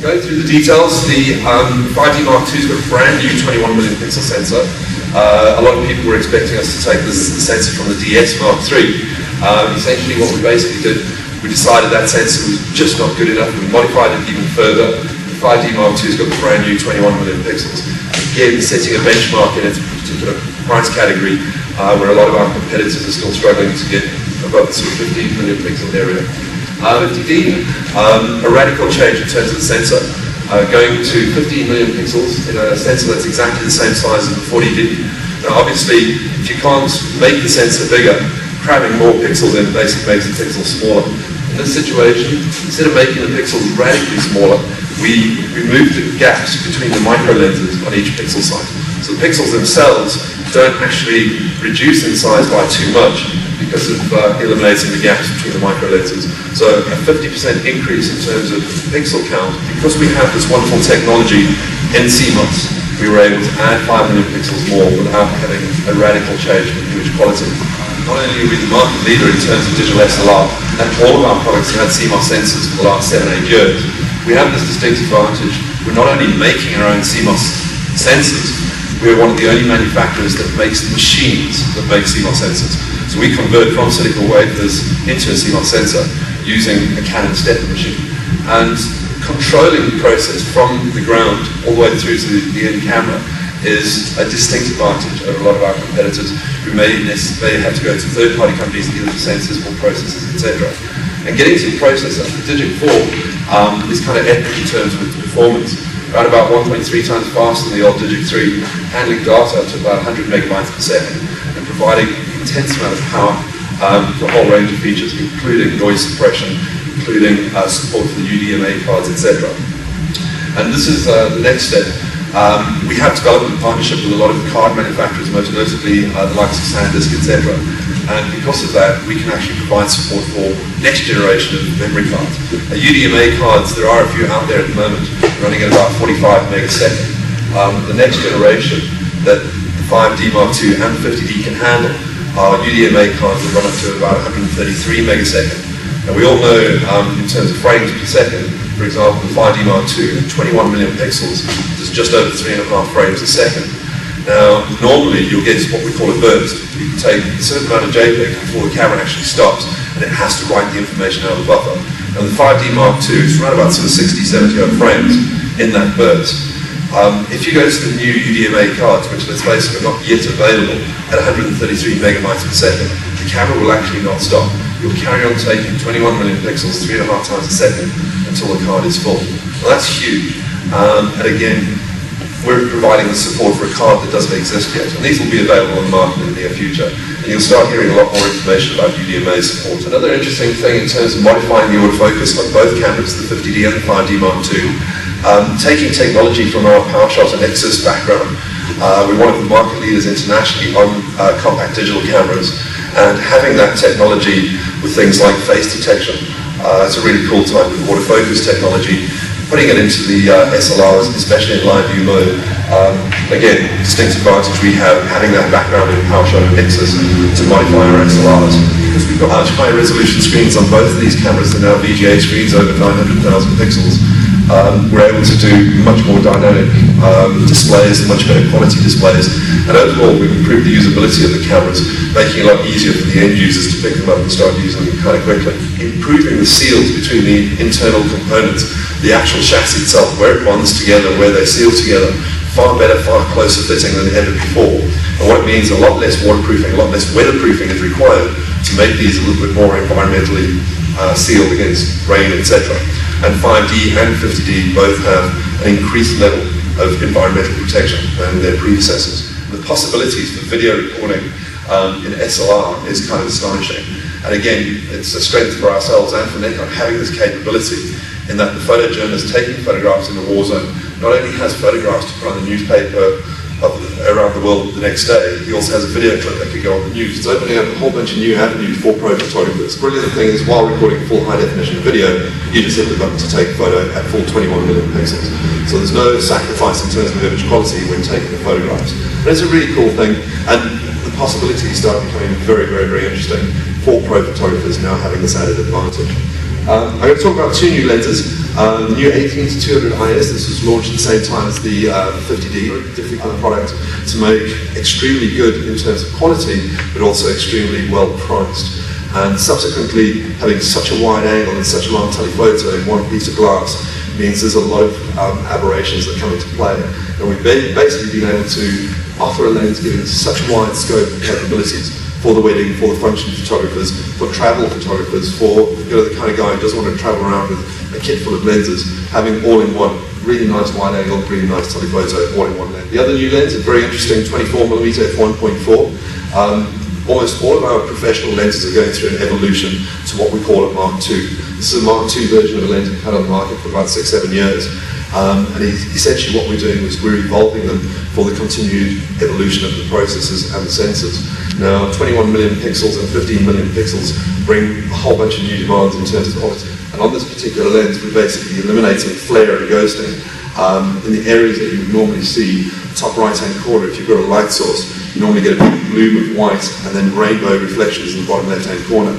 Going through the details, the 5D Mark II's got a brand new 21 million pixel sensor. A lot of people were expecting us to take this sensor from the DS Mark III. Essentially what we basically did, we decided that sensor was just not good enough. We modified it even further. The 5D Mark II's got a brand new 21 million pixels. Again, setting a benchmark in its particular price category, where a lot of our competitors are still struggling to get above the sort of 15 million pixel area. 50D, a radical change in terms of the sensor, going to 15 million pixels in a sensor that's exactly the same size as the 40D. Now obviously, if you can't make the sensor bigger, cramming more pixels in basically makes the pixel smaller. In this situation, instead of making the pixels radically smaller, we removed the gaps between the micro lenses on each pixel site. So the pixels themselves don't actually reduce in size by too much because of eliminating the gaps between the micro lenses. So a 50% increase in terms of pixel count. Because we have this wonderful technology in CMOS, we were able to add 5 million pixels more without having a radical change in image quality. Not only are we the market leader in terms of digital SLR, and all of our products have had CMOS sensors for the last 7-8 years, we have this distinct advantage. We're not only making our own CMOS sensors, we're one of the only manufacturers that makes the machines that make CMOS sensors. So we convert from silicon wafers into a CMOS sensor using a Canon stepper machine. And controlling the process from the ground all the way through to the end camera is a distinct advantage over a lot of our competitors who may have to go to third-party companies to either sensors or processors, etc. And getting to the processor, the Digic 4 is kind of epic in terms of performance. Around about 1.3 times faster than the old Digic 3, handling data up to about 100 megabytes per second, and providing an intense amount of power for a whole range of features, including noise suppression, including support for the UDMA cards, etc. And this is the next step. We have developed a partnership with a lot of the card manufacturers, most notably the likes of SanDisk, etc. And because of that, we can actually provide support for next generation of memory cards. UDMA cards, there are a few out there at the moment, running at about 45 megasecond. The next generation that the 5D Mark II and the 50D can handle are UDMA cards that run up to about 133 megasecond. And we all know, in terms of frames per second, for example, the 5D Mark II at 21 million pixels is just over 3.5 frames a second. Now, normally you'll get what we call a burst. You can take a certain amount of JPEG before the camera actually stops, and it has to write the information out of the buffer. Now, the 5D Mark II is around about sort of 60, 70 odd frames in that burst. If you go to the new UDMA cards, which let's face it, are not yet available at 133 megabytes per second, the camera will actually not stop. You'll carry on taking 21 million pixels 3.5 times a second until the card is full. Well, that's huge. And again, we're providing the support for a card that doesn't exist yet. And these will be available on the market in the near future. And you'll start hearing a lot more information about UDMA support. Another interesting thing in terms of modifying the autofocus on both cameras, the 50D and the 5D Mark II, taking technology from our PowerShot and Nexus background. We're one of the market leaders internationally on compact digital cameras, and having that technology with things like face detection, it's a really cool type of autofocus technology. Putting it into the SLRs, especially in live view mode, again, distinct advantage we have having that background in PowerShot and Nexus to modify our SLRs. Because we've got much higher resolution screens on both of these cameras than our VGA screens over 900,000 pixels. We're able to do much more dynamic displays, much better quality displays, and overall we've improved the usability of the cameras, making it a lot easier for the end users to pick them up and start using them kind of quickly. Improving the seals between the internal components, the actual chassis itself, where it bonds together, where they seal together, far better, far closer fitting than ever before. And what it means, a lot less waterproofing, a lot less weatherproofing is required to make these a little bit more environmentally sealed against rain, etc. And 5D and 50D both have an increased level of environmental protection than their predecessors. The possibilities for video recording in SLR is kind of astonishing. And again, it's a strength for ourselves and for Nikon having this capability in that the photojournalist taking photographs in the war zone not only has photographs to put on the newspaper around the world the next day, he also has a video clip that could go on the news. It's opening up a whole bunch of new avenues for pro photographers. The brilliant thing is, while recording full high definition video, you just hit the button to take a photo at full 21 million pixels. So there's no sacrifice in terms of image quality when taking the photographs. But it's a really cool thing, and the possibilities start becoming very, very, very interesting for pro photographers now having this added advantage. I'm going to talk about two new lenses. The new 18-200 IS, this was launched at the same time as the 50D, a difficult product to make, extremely good in terms of quality, but also extremely well priced. And subsequently, having such a wide angle and such a long telephoto in one piece of glass means there's a lot of aberrations that come into play. And we've basically been able to offer a lens giving such a wide scope of capabilities for the wedding, for the function photographers, for travel photographers, for the kind of guy who doesn't want to travel around with a kit full of lenses, having all in one, really nice wide angle, really nice telephoto, all in one lens. The other new lens, a very interesting 24mm f1.4. Almost all of our professional lenses are going through an evolution to what we call a Mark II. This is a Mark II version of a lens we've had on the market for about 6-7 years. And essentially what we're doing is we're evolving them for the continued evolution of the processors and the sensors. Now, 21 million pixels and 15 million pixels bring a whole bunch of new demands in terms of quality. And on this particular lens, we're basically eliminating flare and ghosting in the areas that you would normally see. Top right-hand corner, if you've got a light source, you normally get a big bloom of white and then rainbow reflections in the bottom left-hand corner.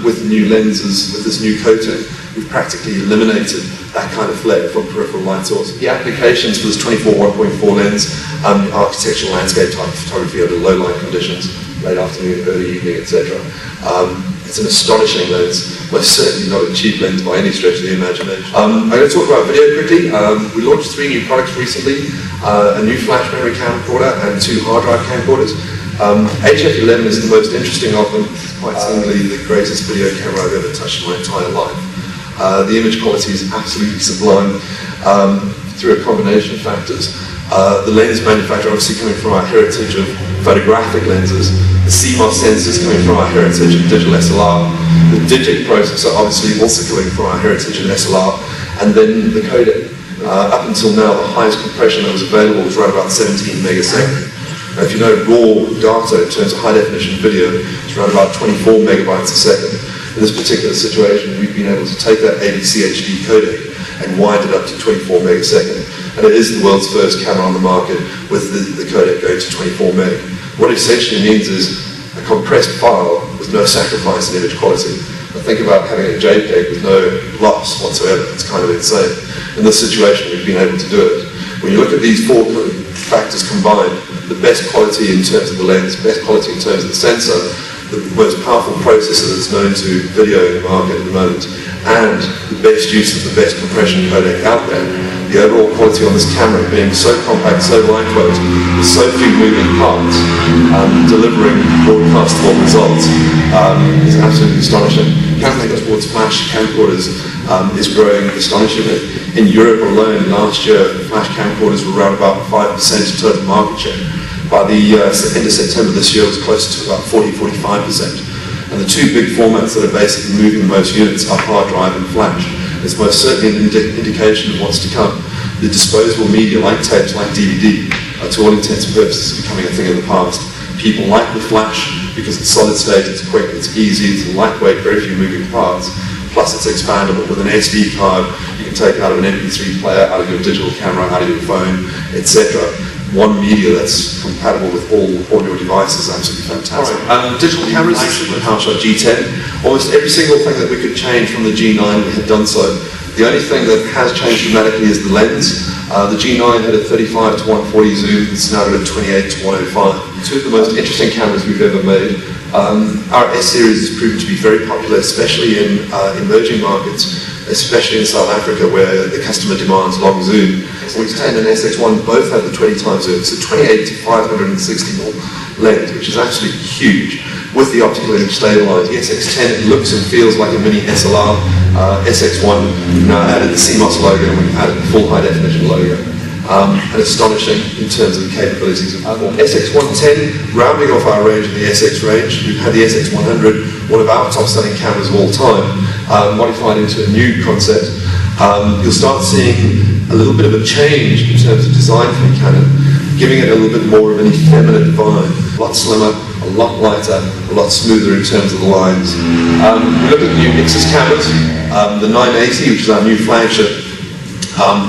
With the new lenses, with this new coating, we've practically eliminated that kind of flare from peripheral light source. The applications for this 24-1.4 lens, architectural landscape type photography under low light conditions, late afternoon, early evening, etc. It's an astonishing lens, most certainly not a cheap lens by any stretch of the imagination. I'm going to talk about video quickly. We launched 3 new products recently, a new flash memory camcorder and 2 hard drive camcorders. HF11 is the most interesting of them. It's quite simply the greatest video camera I've ever touched in my entire life. The image quality is absolutely sublime through a combination of factors. The lens manufacturer obviously coming from our heritage of photographic lenses, the CMOS sensors coming from our heritage of digital SLR, the digic processor obviously also coming from our heritage of SLR, and then the codec. Up until now, the highest compression that was available was around about 17 megasecond. Now, if you know raw data in terms of high definition video, it's around about 24 megabytes a second. In this particular situation, we've been able to take that AVC HD codec and wind it up to 24 megasecond. And it is the world's first camera on the market with the codec going to 24 meg. What it essentially means is a compressed file with no sacrifice in image quality. Now think about having a JPEG with no loss whatsoever. It's kind of insane. In this situation, we've been able to do it. When you look at these 4 factors combined, the best quality in terms of the lens, best quality in terms of the sensor, the most powerful processor that's known to video in the market at the moment, and the best use of the best compression codec out there, the overall quality on this camera being so compact, so lightweight, with so few moving parts, delivering broadcastable results is absolutely astonishing. Canon towards flash camcorders is growing astonishingly. In Europe alone, last year, flash camcorders were around about 5% of total market share. By the end of September this year, it was close to about 40-45%. And the 2 big formats that are basically moving the most units are hard drive and flash. It's most certainly an indication of what's to come. The disposable media, like tapes, like DVD, are to all intents and purposes becoming a thing of the past. People like the flash because it's solid state, it's quick, it's easy, it's lightweight, very few moving parts. Plus it's expandable. With an SD card, you can take out of an MP3 player, out of your digital camera, out of your phone, etc. One media that's compatible with all your devices is absolutely fantastic. Right. Digital cameras, the PowerShot G10, almost every single thing that we could change from the G9, we had done so. The only thing that has changed dramatically is the lens. The G9 had a 35 to 140 zoom, it's now at a 28 to 105. 2 of the most interesting cameras we've ever made. Our S-series has proven to be very popular, especially in emerging markets, especially in South Africa where the customer demands long zoom. X10 and SX1 both have the 20 times zoom. It's a 28 to 560 lens, which is absolutely huge. With the optical image stabilized, the SX10 looks and feels like a mini SLR. SX1, we've now added the CMOS logo and we've added the full high definition logo. And astonishing in terms of the capabilities of SX110, rounding off our range in the SX range. We've had the SX100, one of our top selling cameras of all time, modified into a new concept. You'll start seeing a little bit of a change in terms of design from Canon, giving it a little bit more of an effeminate vibe, a lot slimmer, a lot lighter, a lot smoother in terms of the lines. We look at the new Nix's cameras, the 980, which is our new flagship,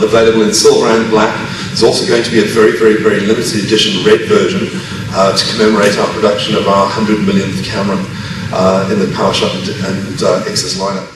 available in silver and black. There's also going to be a very, very, very limited edition red version to commemorate our production of our 100 millionth camera in the PowerShot and XS lineup.